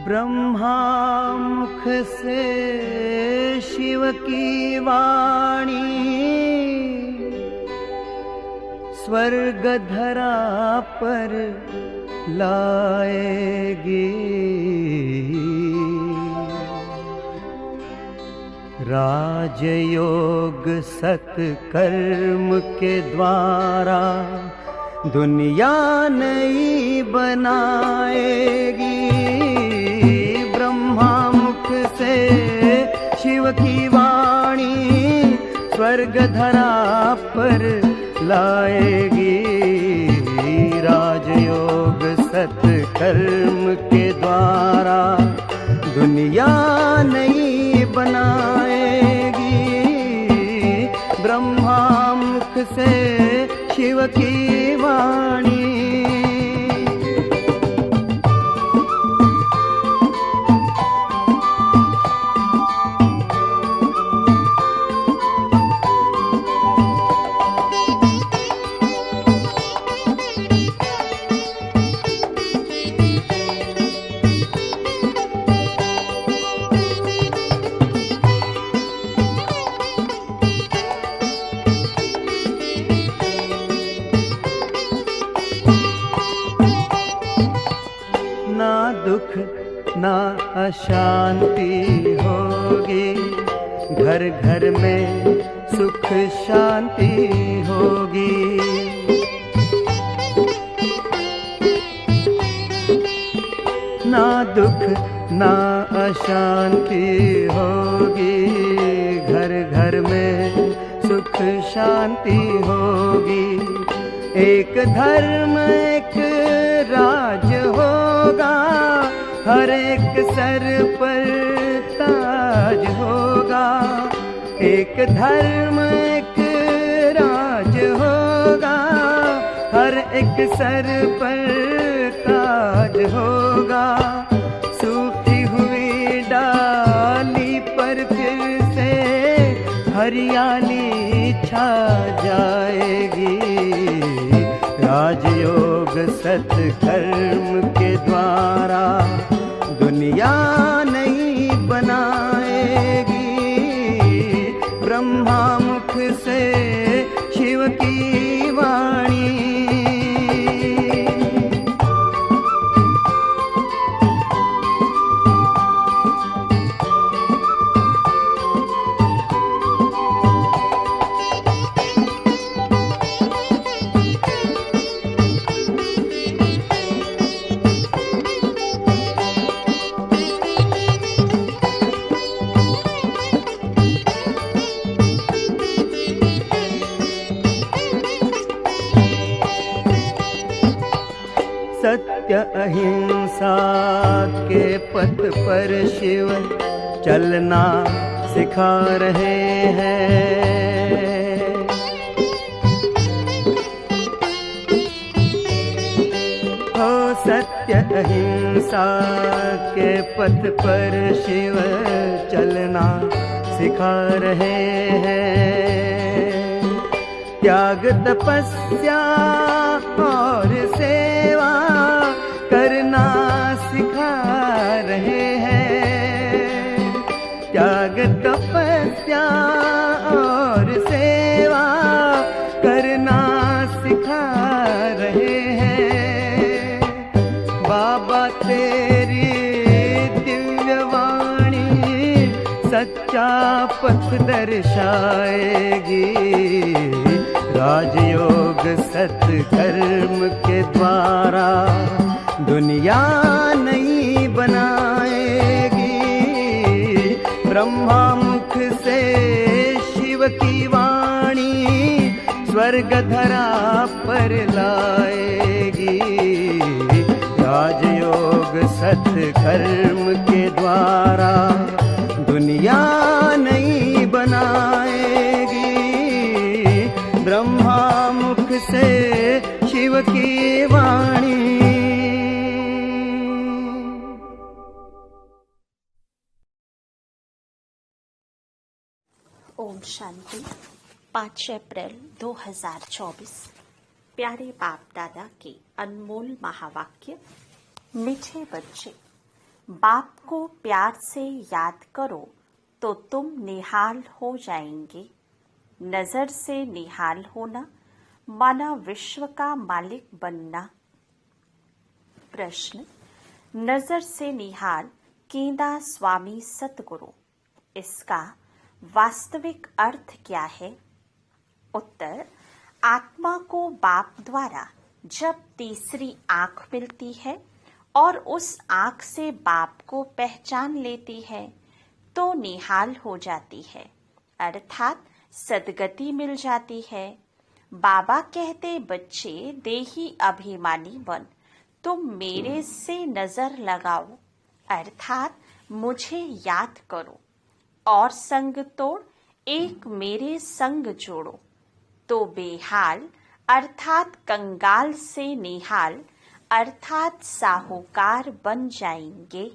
ब्रह्मा मुख से शिव की वाणी स्वर्ग धरा पर लाएगी। राजयोग सत्कर्म के द्वारा दुनिया नई बनाएगी। ब्रह्मा मुख से शिव की वाणी स्वर्ग धरा पर लाएगी। राजयोग सत्कर्म के द्वारा दुनिया नई बनाएगी। ब्रह्मा मुख से शिव की वाणी। ना दुख ना अशांति होगी, घर घर में सुख शांति होगी। ना दुख ना अशांति होगी, घर घर में सुख शांति होगी। एक धर्म एक राज होगा, हर एक सर पर ताज होगा। एक धर्म एक राज होगा, हर एक सर पर ताज होगा। सूखी हुई डाली पर फिर से हरियाली छा जाएगी। राजयोग सत्कर्म के द्वारा दुनिया नई बनाएगी। ब्रह्मा मुख से शिव की वाणी। सत्य अहिंसा के पथ पर शिव चलना सिखा रहे हैं। हो सत्य अहिंसा के पथ पर शिव चलना सिखा रहे हैं। त्याग तपस्या और सेवा करना सिखा रहे हैं। त्याग तपस्या और सेवा करना सिखा रहे हैं। बाबा तेरी दिव्य वाणी सच्चा पथ दर्शाएगी। राजयोग सत्कर्म के द्वारा दुनिया नई बनाएगी। ब्रह्मा मुख से शिव की वाणी स्वर्ग धरा पर लाएगी। राजयोग सत्कर्म के द्वारा दुनिया ओम शांति। 5 अप्रैल 2024। प्यारे बाप दादा के अनमोल महावाक्य। मीठे बच्चे, बाप को प्यार से याद करो तो तुम निहाल हो जाएंगे। नजर से निहाल होना माना विश्व का मालिक बनना। प्रश्न, नजर से निहाल कींदा स्वामी सतगुरु, इसका वास्तविक अर्थ क्या है? उत्तर, आत्मा को बाप द्वारा जब तीसरी आंख मिलती है और उस आंख से बाप को पहचान लेती है तो निहाल हो जाती है, अर्थात सदगति मिल जाती है। बाबा कहते, बच्चे देही अभिमानी बन, तुम मेरे से नजर लगाओ, अर्थात मुझे याद करो और संग तोड़ एक मेरे संग जोड़ो, तो बेहाल अर्थात कंगाल से निहाल अर्थात साहूकार बन जाएंगे।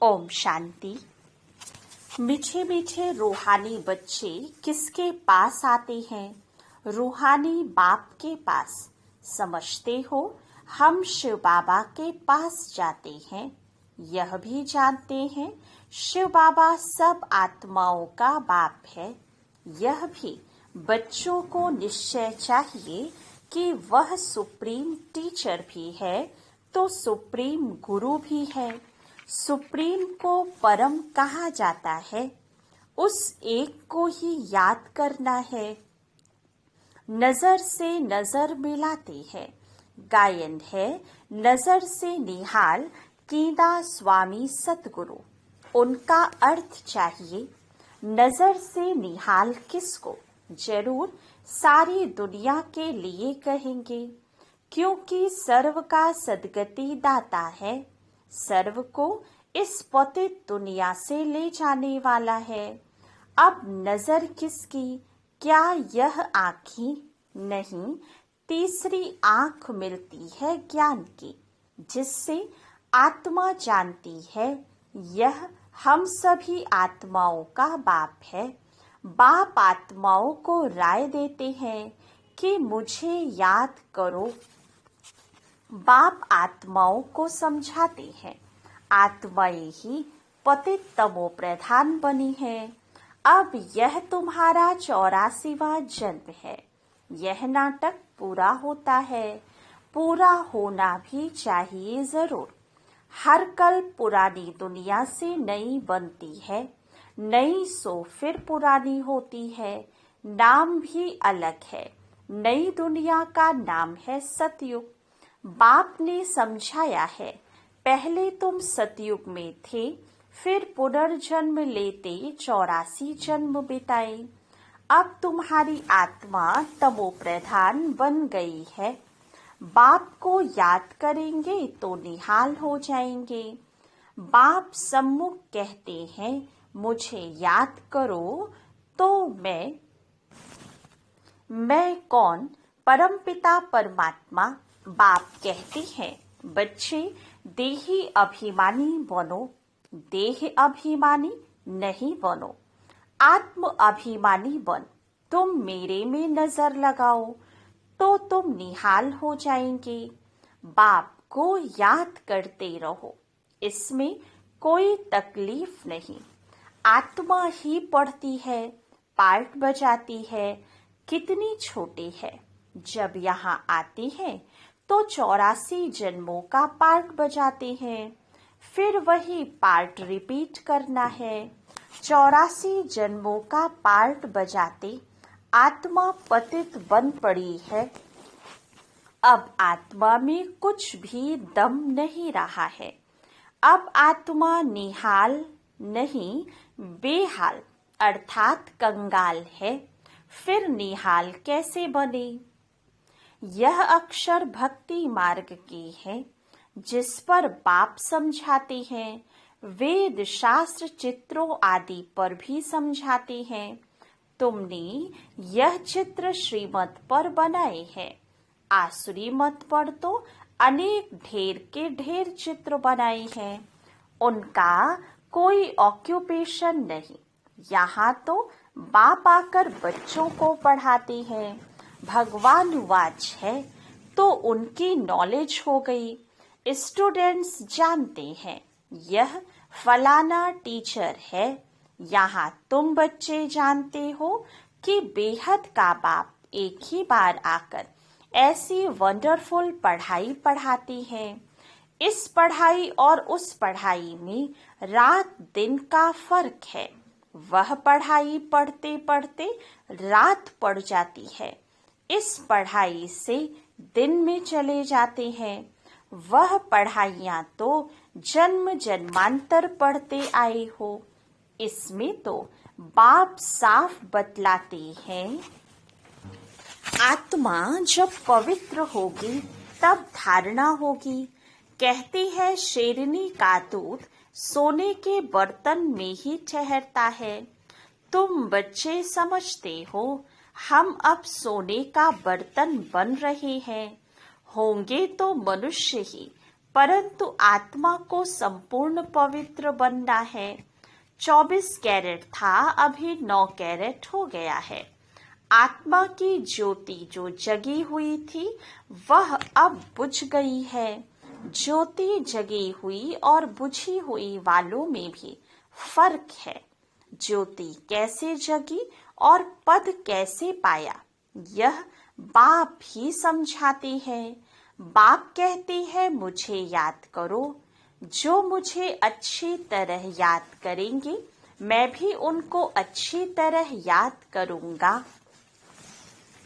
ओम शांति। मीठे मीठे रूहानी बच्चे किसके पास आते हैं? रूहानी बाप के पास। समझते हो हम शिव बाबा के पास जाते हैं। यह भी जानते हैं शिव बाबा सब आत्माओं का बाप है। यह भी बच्चों को निश्चय चाहिए कि वह सुप्रीम टीचर भी है तो सुप्रीम गुरु भी है। सुप्रीम को परम कहा जाता है, उस एक को ही याद करना है। नजर से नजर मिलाते हैं। गायन है, नजर से निहाल कींदा स्वामी सतगुरु। उनका अर्थ चाहिए, नजर से निहाल किसको? जरूर सारी दुनिया के लिए कहेंगे, क्योंकि सर्व का सदगति दाता है। सर्व को इस पतित दुनिया से ले जाने वाला है। अब नजर किसकी? क्या यह आँखें? नहीं, तीसरी आँख मिलती है ज्ञान की, जिससे आत्मा जानती है यह हम सभी आत्माओं का बाप है। बाप आत्माओं को राय देते हैं कि मुझे याद करो। बाप आत्माओं को समझाते हैं, आत्माएं ही पतित तमो प्रधान बनी है। अब यह तुम्हारा 84वां जन्म है। यह नाटक पूरा होता है, पूरा होना भी चाहिए जरूर। हर कल पुरानी दुनिया से नई बनती है, नई सो फिर पुरानी होती है। नाम भी अलग है। नई दुनिया का नाम है सतयुग। बाप ने समझाया है, पहले तुम सतयुग में थे, फिर पुनर्जन्म लेते 84 जन्म बिताए। अब तुम्हारी आत्मा तमो प्रधान बन गई है। बाप को याद करेंगे तो निहाल हो जाएंगे। बाप सम्मुख कहते हैं, मुझे याद करो तो मैं कौन? परमपिता परमात्मा। बाप कहते हैं, बच्चे देही अभिमानी बनो। देह अभिमानी नहीं बनो, आत्म अभिमानी बन। तुम मेरे में नजर लगाओ तो तुम निहाल हो जाएंगे। बाप को याद करते रहो, इसमें कोई तकलीफ नहीं। आत्मा ही पढ़ती है, पार्ट बजाती है, कितनी छोटी है। जब यहाँ आती है तो 84 जन्मों का पार्ट बजाते हैं, फिर वही पार्ट रिपीट करना है। 84 जन्मों का पार्ट बजाते आत्मा पतित बन पड़ी है। अब आत्मा में कुछ भी दम नहीं रहा है। अब आत्मा निहाल नहीं, बेहाल अर्थात कंगाल है। फिर निहाल कैसे बने? यह अक्षर भक्ति मार्ग की है, जिस पर बाप समझाते हैं। वेद शास्त्र चित्रों आदि पर भी समझाते हैं। तुमने यह चित्र श्रीमत पर बनाए हैं। आसुरी मत पर तो अनेक ढेर के ढेर चित्र बनाए हैं। उनका कोई ऑक्यूपेशन नहीं। यहाँ तो बाप आकर बच्चों को पढ़ाते हैं। भगवान वाच है तो उनकी नॉलेज हो गई। स्टूडेंट्स जानते हैं यह फलाना टीचर है। यहाँ तुम बच्चे जानते हो कि बेहद का बाप एक ही बार आकर ऐसी वंडरफुल पढ़ाई पढ़ाती है। इस पढ़ाई और उस पढ़ाई में रात दिन का फर्क है। वह पढ़ाई पढ़ते पढ़ते रात पड़ जाती है। इस पढ़ाई से दिन में चले जाते हैं। वह पढ़ाइयाँ तो जन्म जन्मांतर पढ़ते आए हो। इसमें तो बाप साफ बतलाते हैं, आत्मा जब पवित्र होगी तब धारणा होगी। कहती है शेरनी का दूध सोने के बर्तन में ही ठहरता है। तुम बच्चे समझते हो हम अब सोने का बर्तन बन रहे हैं। होंगे तो मनुष्य ही, परंतु आत्मा को संपूर्ण पवित्र बनना है। 24 कैरेट था, अभी 9 कैरेट हो गया है। आत्मा की ज्योति जो जगी हुई थी वह अब बुझ गई है। ज्योति जगी हुई और बुझी हुई वालों में भी फर्क है। ज्योति कैसे जगी और पद कैसे पाया, यह बाप ही समझाते हैं। बाप कहते हैं मुझे याद करो। जो मुझे अच्छी तरह याद करेंगे मैं भी उनको अच्छी तरह याद करूंगा।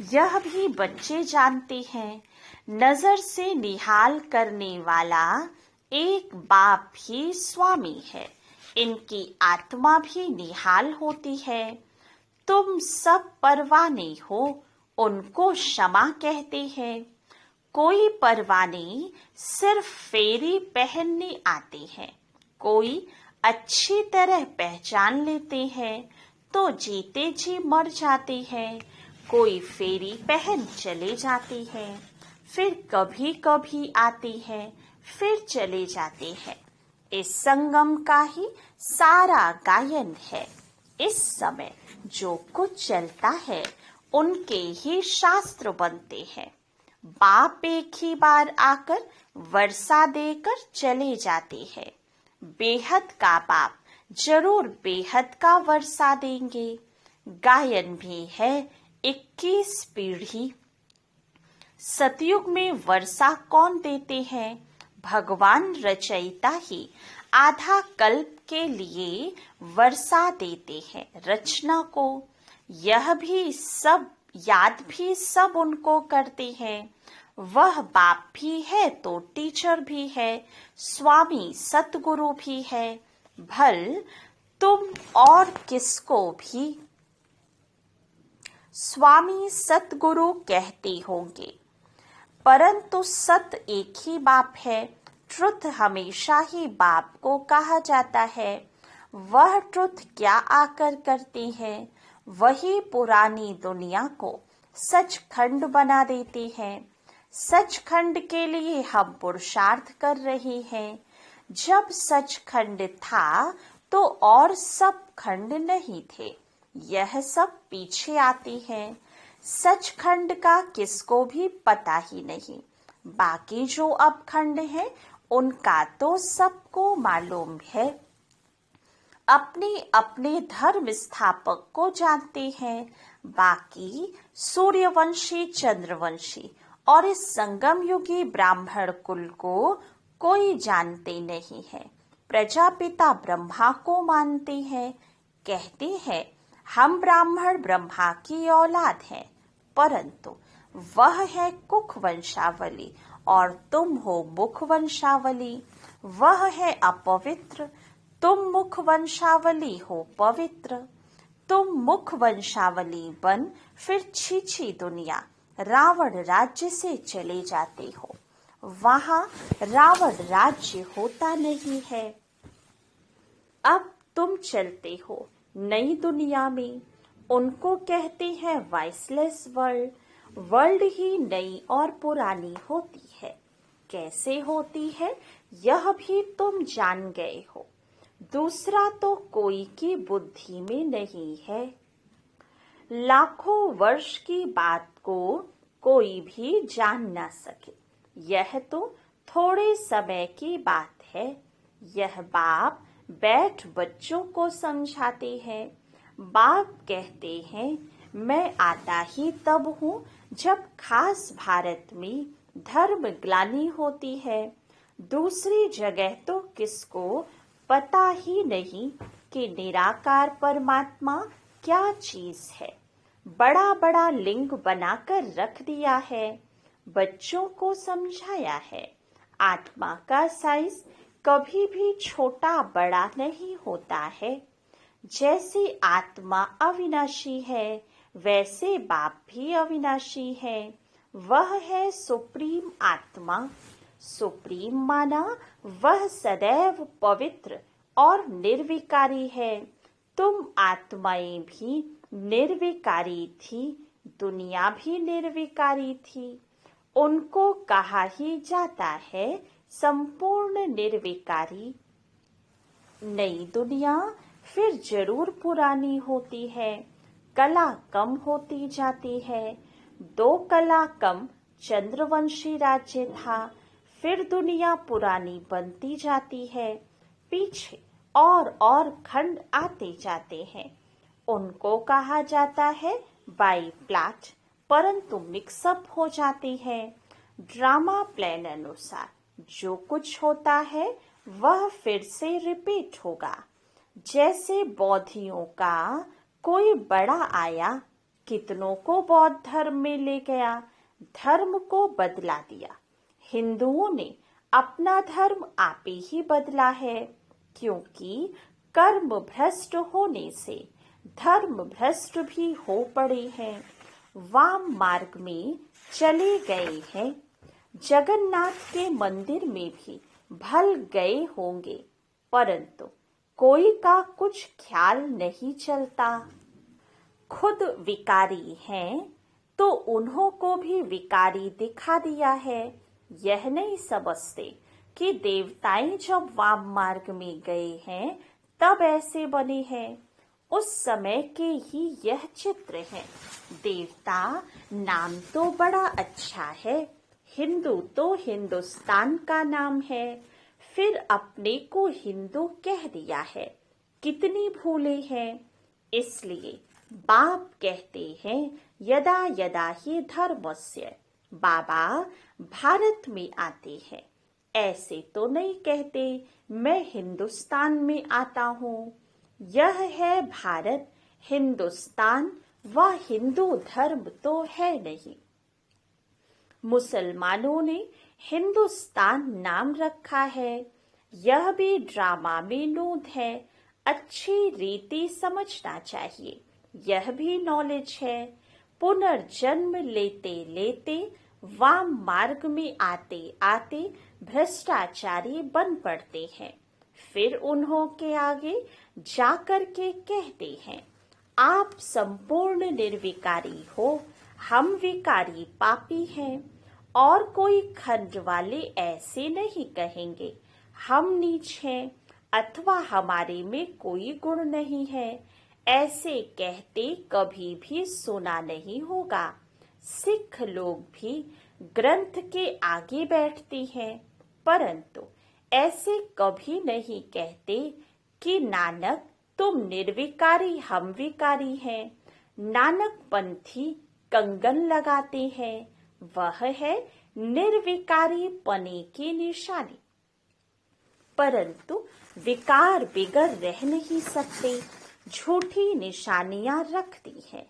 यह भी बच्चे जानते हैं। नजर से निहाल करने वाला एक बाप ही स्वामी है। इनकी आत्मा भी निहाल होती है। तुम सब परवाने हो, उनको क्षमा कहते हैं। कोई परवाने सिर्फ फेरी पहनने आते हैं। कोई अच्छी तरह पहचान लेते हैं तो जीते जी मर जाते हैं। कोई फेरी पहन चले जाते हैं, फिर कभी कभी आते हैं, फिर चले जाते हैं। इस संगम का ही सारा गायन है। इस समय जो कुछ चलता है उनके ही शास्त्र बनते हैं। बाप एक ही बार आकर वर्षा देकर चले जाते हैं। बेहद का बाप जरूर बेहद का वर्षा देंगे। गायन भी है 21 पीढ़ी। सतयुग में वर्षा कौन देते हैं? भगवान रचयिता ही आधा कल्प के लिए वर्षा देते हैं रचना को। यह भी सब याद भी सब उनको करते हैं। वह बाप भी है तो टीचर भी है, स्वामी सतगुरु भी है। भल तुम और किसको भी स्वामी सतगुरु कहते होंगे, परंतु सत एक ही बाप है। ट्रुथ हमेशा ही बाप को कहा जाता है। वह ट्रुथ क्या आकर करते हैं? वही पुरानी दुनिया को सचखंड बना देते हैं। सचखंड के लिए हम पुरुषार्थ कर रहे हैं। जब सचखंड था तो और सब खंड नहीं थे। यह सब पीछे आते हैं। सचखंड का किसको भी पता ही नहीं। बाकी जो अब खंड हैं उनका तो सबको मालूम है। अपने अपने धर्म स्थापक को जानते हैं। बाकी सूर्यवंशी, चंद्रवंशी और इस संगम युगी ब्राह्मण कुल को कोई जानते नहीं है। प्रजापिता ब्रह्मा को मानते हैं। कहते हैं हम ब्राह्मण ब्रह्मा की औलाद हैं, परंतु वह है कुख वंशावली और तुम हो मुख वंशावली। वह है अपवित्र, तुम मुख वंशावली हो पवित्र। तुम मुख वंशावली बन फिर छीछी दुनिया रावण राज्य से चले जाते हो। वहां रावण राज्य होता नहीं है। अब तुम चलते हो नई दुनिया में। उनको कहते हैं वाइसलेस वर्ल्ड। वर्ल्ड ही नई और पुरानी होती है। कैसे होती है यह भी तुम जान गए हो। दूसरा तो कोई की बुद्धि में नहीं है। लाखों वर्ष की बात को कोई भी जान ना सके। यह तो थोड़े समय की बात है। यह बाप बैठ बच्चों को समझाते हैं। बाप कहते हैं, मैं आता ही तब हूँ जब खास भारत में धर्म ग्लानि होती है। दूसरी जगह तो किसको पता ही नहीं कि निराकार परमात्मा क्या चीज है। बड़ा बड़ा लिंग बनाकर रख दिया है। बच्चों को समझाया है, आत्मा का साइज कभी भी छोटा बड़ा नहीं होता है। जैसे आत्मा अविनाशी है, वैसे बाप भी अविनाशी है। वह है सुप्रीम आत्मा। सुप्रीम माना वह सदैव पवित्र और निर्विकारी है। तुम आत्माएं भी निर्विकारी थी, दुनिया भी निर्विकारी थी। उनको कहा ही जाता है संपूर्ण निर्विकारी। नई दुनिया फिर जरूर पुरानी होती है, कला कम होती जाती है। 2 कला कम चंद्रवंशी राज्य था, फिर दुनिया पुरानी बनती जाती है। पीछे और खंड आते जाते हैं। उनको कहा जाता है बाई प्लाट, परंतु मिक्सअप हो जाती है। ड्रामा प्लान अनुसार जो कुछ होता है वह फिर से रिपीट होगा। जैसे बौद्धियों का कोई बड़ा आया, कितनों को बौद्ध धर्म में ले गया, धर्म को बदला दिया। हिंदुओं ने अपना धर्म आप ही बदला है, क्योंकि कर्म भ्रष्ट होने से धर्म भ्रष्ट भी हो पड़े हैं। वाम मार्ग में चले गए हैं। जगन्नाथ के मंदिर में भी भल गए होंगे, परंतु कोई का कुछ ख्याल नहीं चलता। खुद विकारी हैं तो उन्हों को भी विकारी दिखा दिया है। यह नहीं समझते कि देवताएं जब वाम मार्ग में गए हैं तब ऐसे बने हैं। उस समय के ही यह चित्र है। देवता नाम तो बड़ा अच्छा है, हिंदू तो हिंदुस्तान का नाम है, फिर अपने को हिंदू कह दिया है। कितनी भूले हैं। इसलिए बाप कहते हैं यदा यदा ही धर्मस्य। बाबा भारत में आते हैं, ऐसे तो नहीं कहते मैं हिंदुस्तान में आता हूँ। यह है भारत, हिंदुस्तान व हिंदू धर्म तो है नहीं। मुसलमानों ने हिंदुस्तान नाम रखा है। यह भी ड्रामा में नूद है। अच्छी रीति समझना चाहिए। यह भी नॉलेज है। पुनर्जन्म लेते लेते वाम मार्ग में आते आते भ्रष्टाचारी बन पड़ते हैं। फिर उन्हों के आगे जाकर के कहते हैं आप संपूर्ण निर्विकारी हो, हम विकारी पापी हैं। और कोई खंड वाले ऐसे नहीं कहेंगे हम नीच हैं अथवा हमारे में कोई गुण नहीं है। ऐसे कहते कभी भी सुना नहीं होगा। सिख लोग भी ग्रंथ के आगे बैठते हैं, परंतु ऐसे कभी नहीं कहते कि नानक तुम निर्विकारी हम विकारी हैं। नानक पंथी कंगन लगाते हैं, वह है निर्विकारी पने की निशानी। परंतु विकार बिगर रह नहीं सकते, झूठी निशानियां रखती हैं।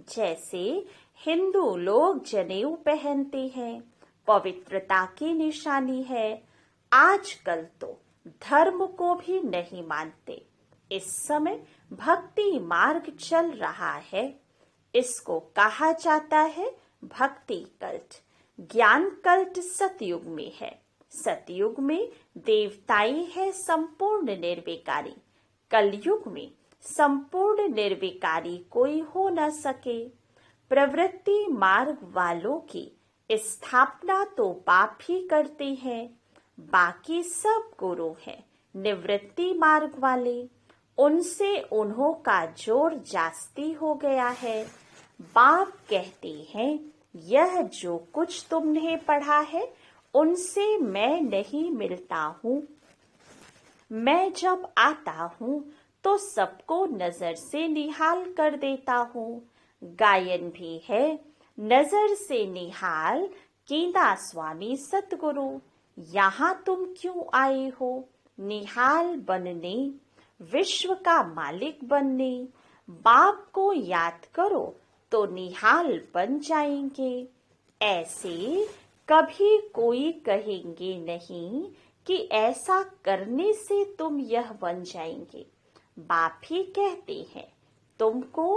जैसे हिंदू लोग जनेऊ पहनते हैं, पवित्रता की निशानी है। आजकल तो धर्म को भी नहीं मानते। इस समय भक्ति मार्ग चल रहा है। इसको कहा जाता है भक्ति कल्ट। ज्ञान कल्ट सतयुग में है। सतयुग में देवताई है संपूर्ण निर्विकारी। कलयुग में संपूर्ण निर्विकारी कोई हो न सके। प्रवृत्ति मार्ग वालों की स्थापना तो पाप ही करते हैं। बाकी सब गुरु हैं निवृत्ति मार्ग वाले। उनसे उन्हों का जोर जास्ती हो गया है। बाप कहते हैं यह जो कुछ तुमने पढ़ा है उनसे मैं नहीं मिलता हूँ। मैं जब आता हूँ तो सबको नजर से निहाल कर देता हूँ। गायन भी है नजर से निहाल कीदा स्वामी सतगुरु। यहाँ तुम क्यों आए हो निहाल बनने, विश्व का मालिक बनने। बाप को याद करो तो निहाल बन जाएंगे। ऐसे कभी कोई कहेंगे नहीं कि ऐसा करने से तुम यह बन जाएंगे। बाप ही कहते हैं तुमको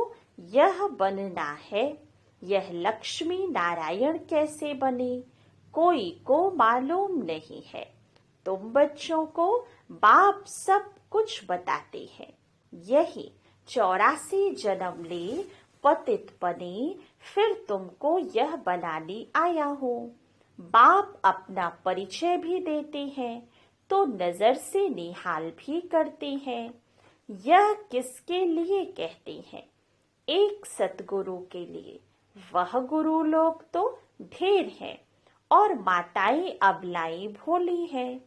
यह बनना है। यह लक्ष्मी नारायण कैसे बने कोई को मालूम नहीं है। तुम बच्चों को बाप सब कुछ बताते हैं। यही 84 जन्म ले पतित बने फिर तुमको यह बनाने आया हूँ। बाप अपना परिचय भी देते हैं तो नजर से निहाल भी करते हैं। यह किसके लिए कहते हैं? एक सतगुरु के लिए। वह गुरु लोग तो ढेर हैं और माताएं अबलाई भोली हैं।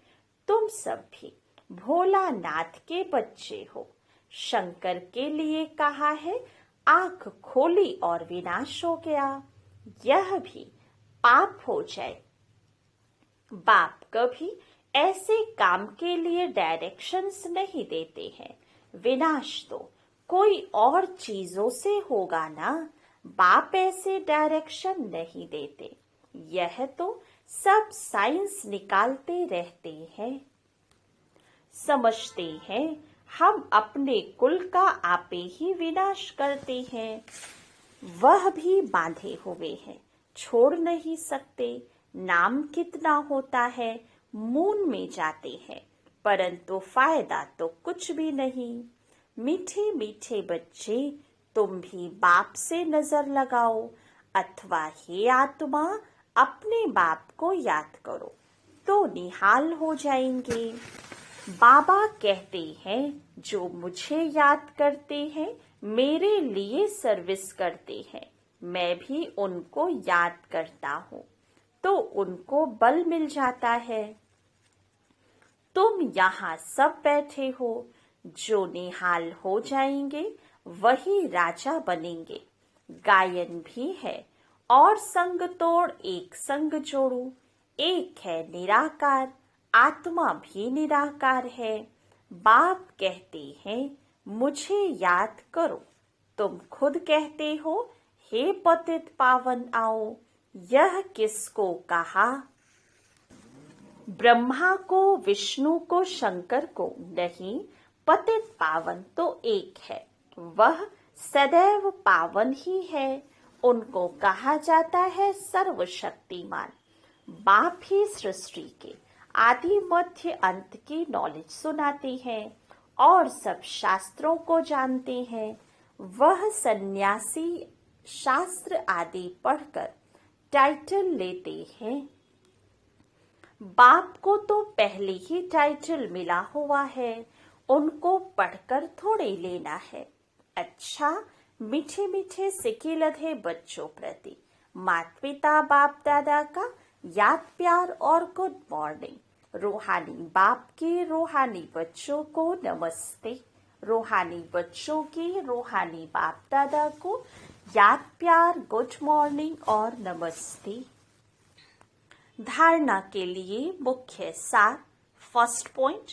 तुम सब भी भोलानाथ के बच्चे हो। शंकर के लिए कहा है आंख खोली और विनाश हो गया। यह भी पाप हो जाए। बाप कभी ऐसे काम के लिए डायरेक्शंस नहीं देते हैं। विनाश तो कोई और चीजों से होगा ना। बाप ऐसे डायरेक्शन नहीं देते। यह तो सब साइंस निकालते रहते हैं। समझते हैं हम अपने कुल का आपे ही विनाश करते हैं। वह भी बांधे हुए हैं, छोड़ नहीं सकते। नाम कितना होता है, मून में जाते हैं, परंतु फायदा तो कुछ भी नहीं। मीठे मीठे बच्चे तुम भी बाप से नजर लगाओ अथवा हे आत्मा अपने बाप को याद करो तो निहाल हो जाएंगे। बाबा कहते हैं जो मुझे याद करते हैं मेरे लिए सर्विस करते हैं। मैं भी उनको याद करता हूँ तो उनको बल मिल जाता है। तुम यहाँ सब बैठे हो, जो निहाल हो जाएंगे वही राजा बनेंगे। गायन भी है और संग तोड़ एक संग जोड़ू। एक है निराकार, आत्मा भी निराकार है। बाप कहते हैं मुझे याद करो। तुम खुद कहते हो हे पतित पावन आओ। यह किसको कहा? ब्रह्मा को, विष्णु को, शंकर को नहीं। पतित पावन तो एक है, वह सदैव पावन ही है। उनको कहा जाता है सर्वशक्तिमान। बाप ही सृष्टि के आदि मध्य अंत की नॉलेज सुनाते हैं और सब शास्त्रों को जानते हैं। वह सन्यासी शास्त्र आदि पढ़कर टाइटल लेते हैं। बाप को तो पहले ही टाइटल मिला हुआ है, उनको पढ़कर थोड़े लेना है। अच्छा, मीठे मीठे सिके लधे बच्चों प्रति माता पिता बाप दादा का याद प्यार और गुड मॉर्निंग। रूहानी बाप के रूहानी बच्चों को नमस्ते। रूहानी बच्चों के रूहानी बाप दादा को याद प्यार, गुड मॉर्निंग और नमस्ते। धारणा के लिए मुख्य सार। फर्स्ट पॉइंट,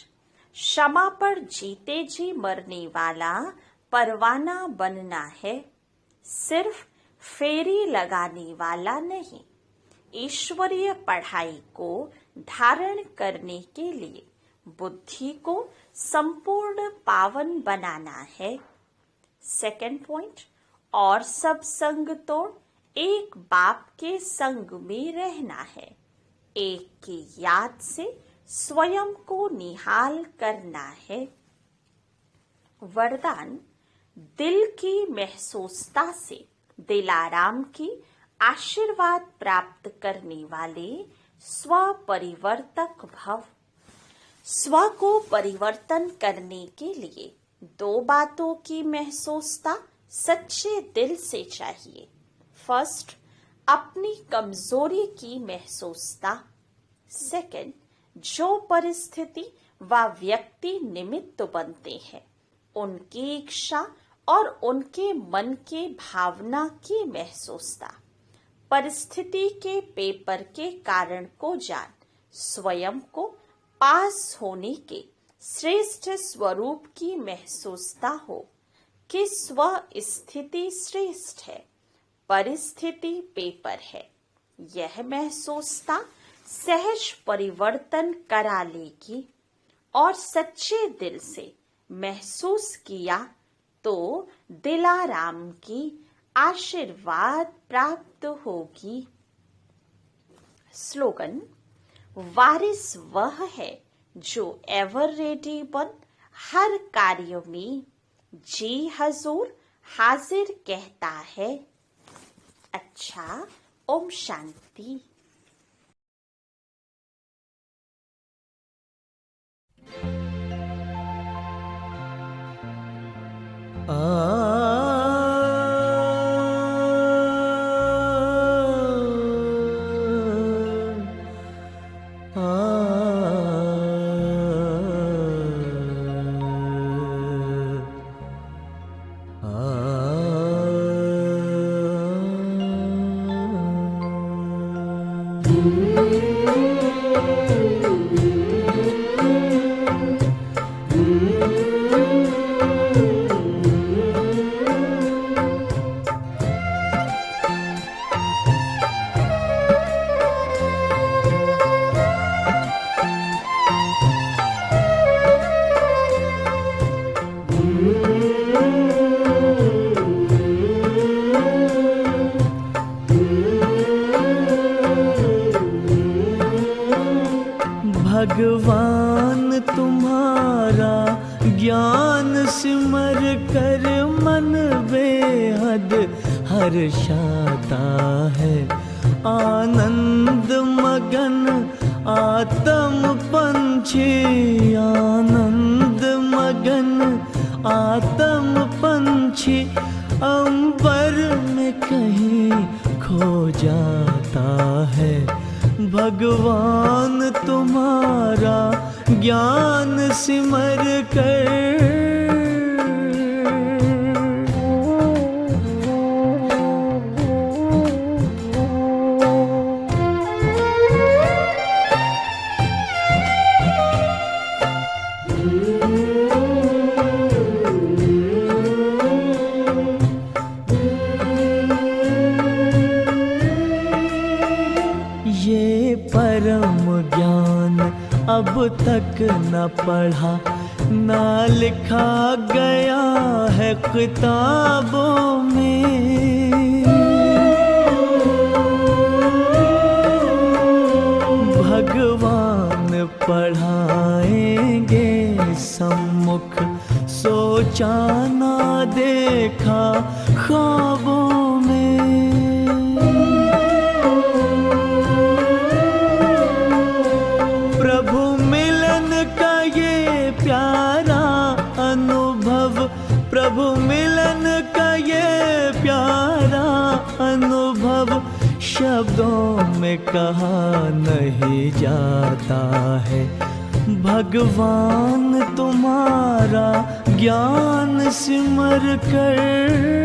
क्षमा पर जीते जी मरने वाला परवाना बनना है, सिर्फ फेरी लगाने वाला नहीं। ईश्वरीय पढ़ाई को धारण करने के लिए बुद्धि को संपूर्ण पावन बनाना है। सेकंड पॉइंट, और सब संग तोड़ एक बाप के संग में रहना है। एक की याद से स्वयं को निहाल करना है। वरदान, दिल की महसूसता से दिलाराम की आशीर्वाद प्राप्त करने वाले स्व परिवर्तक भव। स्व को परिवर्तन करने के लिए दो बातों की महसूसता सच्चे दिल से चाहिए। फर्स्ट, अपनी कमजोरी की महसूसता। सेकंड, जो परिस्थिति व व्यक्ति निमित्त बनते हैं उनकी इच्छा और उनके मन के भावना की महसूसता। परिस्थिति के पेपर के कारण को जान, स्वयं को पास होने के श्रेष्ठ स्वरूप की महसूसता हो कि स्व स्थिति श्रेष्ठ है, परिस्थिति पेपर है। यह महसूसता सहज परिवर्तन करा लेगी और सच्चे दिल से महसूस किया तो दिलाराम की आशीर्वाद प्राप्त होगी। स्लोगन, वारिस वह है जो एवर रेडी बन हर कार्य में जी हजूर हाजिर कहता है। अच्छा, ओम शांति। भगवान तुम्हारा ज्ञान सिमर कर मन बेहद हर्षाता है। आनंद मगन आत्म पंछी, आनंद मगन आत्म पंछी अंबर में कहीं खो जाता है। भगवान तुम्हारा ज्ञान सिमर कर अब तक न पढ़ा न लिखा गया है किताबों में। भगवान पढ़ाएंगे सम्मुख, सोचा ना देखा ख्वाबों में। प्रभु मिलन का ये प्यारा अनुभव, प्रभु मिलन का ये प्यारा अनुभव शब्दों में कहा नहीं जाता है। भगवान तुम्हारा ज्ञान सिमर कर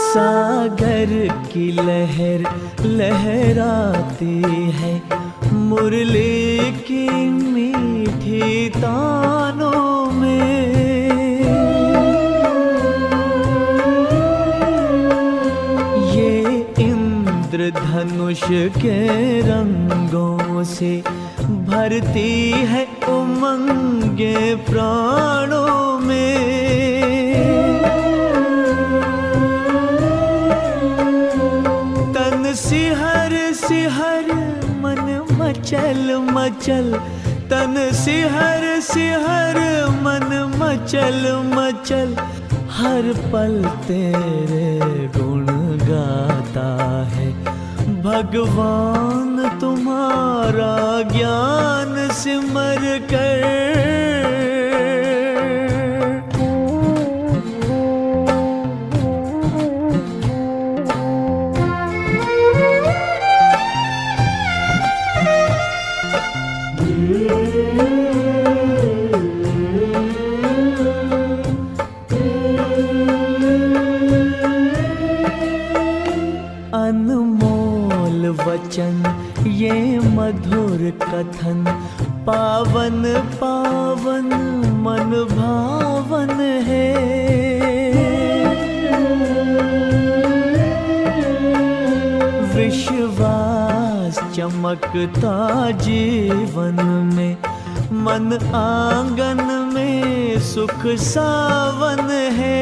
सागर की लहर लहराती है, मुरली की मीठी तानों में। ये इंद्रधनुष के रंगों से भरती है उमंगे प्राणों में। सिहर सिहर मन मचल मचल, तन सिहर सिहर मन मचल मचल, हर पल तेरे गुण गाता है। भगवान तुम्हारा ज्ञान सिमर कर, अनमोल वचन ये मधुर कथन, पावन पावन मन भावन है। विश्वास चमकता जीवन में, मन आंगन में सुख सावन है।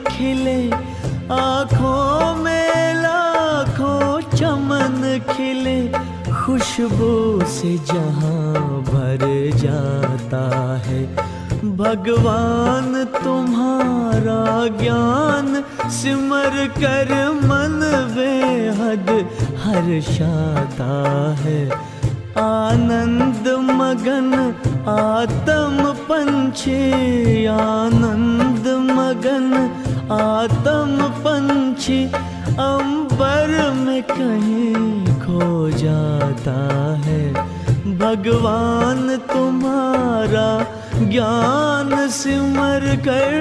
खिले आँखों में लाखों चमन खिले, खुशबू से जहां भर जाता है। भगवान तुम्हारा ज्ञान सिमर कर मन बेहद हर्षाता है। आनंद मगन आत्म पंछी, आनंद मगन आत्म पंछी, अंबर में कहीं खो जाता है। भगवान तुम्हारा ज्ञान सिमर कर,